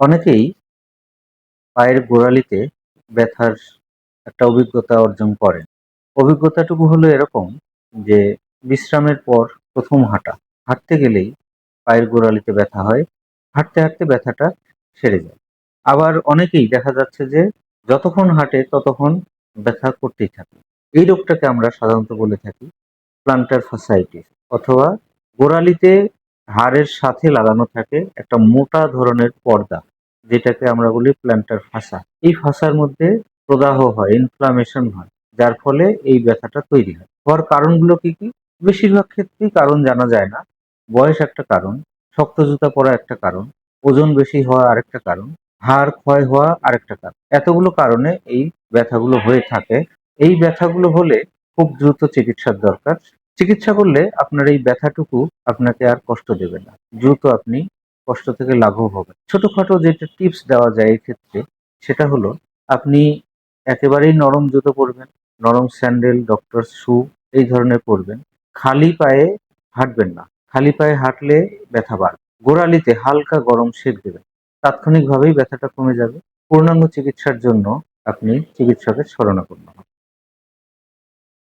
অনেকেই পায়ের গোড়ালিতে ব্যথার একটা অভিজ্ঞতা অর্জন করেন। অভিজ্ঞতাটুকু হলো এরকম যে বিশ্রামের পর ১ম হাঁটা। হাঁটতে গেলেই পায়ের গোড়ালিতে ব্যথা হয়। হাঁটতে, হাঁটতে ব্যথাটা সেরে যায়। আবার অনেকেই দেখা যাচ্ছে যে যতক্ষণ হাঁটে ততক্ষণ ব্যথা করতেই থাকে। এই রোগটাকে আমরা সাধারণত বলে থাকি প্লান্টার fasciitis অথবা গোড়ালিতে হাড়ের সাথে লাগানো থাকে একটা মোটা ধরনের পর্দা, যেটাকে আমরা বলি প্ল্যান্টার ফাসা। এই ফাসার মধ্যে প্রদাহ হয়, ইনফ্লামেশন হয়, যার ফলে এই ব্যথাটা তৈরি হয়। হওয়ার কারণগুলো কি কি? বেশিরভাগ ক্ষেত্রেই কারণ জানা যায় না। বয়স একটা কারণ, শক্ত জুতা পরা একটা কারণ, ওজন বেশি হওয়া আরেকটা কারণ, হাড় ক্ষয় হওয়া আরেকটা কারণ। এতগুলো কারণে এই ব্যথাগুলো হয়ে থাকে। এই ব্যথাগুলো হলে খুব দ্রুত চিকিৎসার দরকার। চিকিৎসা করলে আপনার এই ব্যথাটুকু আপনাকে আর কষ্ট দেবে না। দ্রুত আপনি কষ্ট থেকে লাঘব হবেন। ছোটখাটো যেটা টিপস দেওয়া যায় এক্ষেত্রে সেটা হলো আপনি একেবারেই নরম জুতো পরবেন, নরম স্যান্ডেল, ডক্টরস শু এই ধরনের পরবেন। খালি পায়ে হাঁটবেন না। খালি পায়ে হাঁটলে ব্যথা বাড়বে। গোড়ালিতে হালকা গরম সেঁক দেবেন। তাৎক্ষণিকভাবেই ব্যথাটা কমে যাবে। পূর্ণাঙ্গ চিকিৎসার জন্য আপনি চিকিৎসকের শরণাপন্ন হন।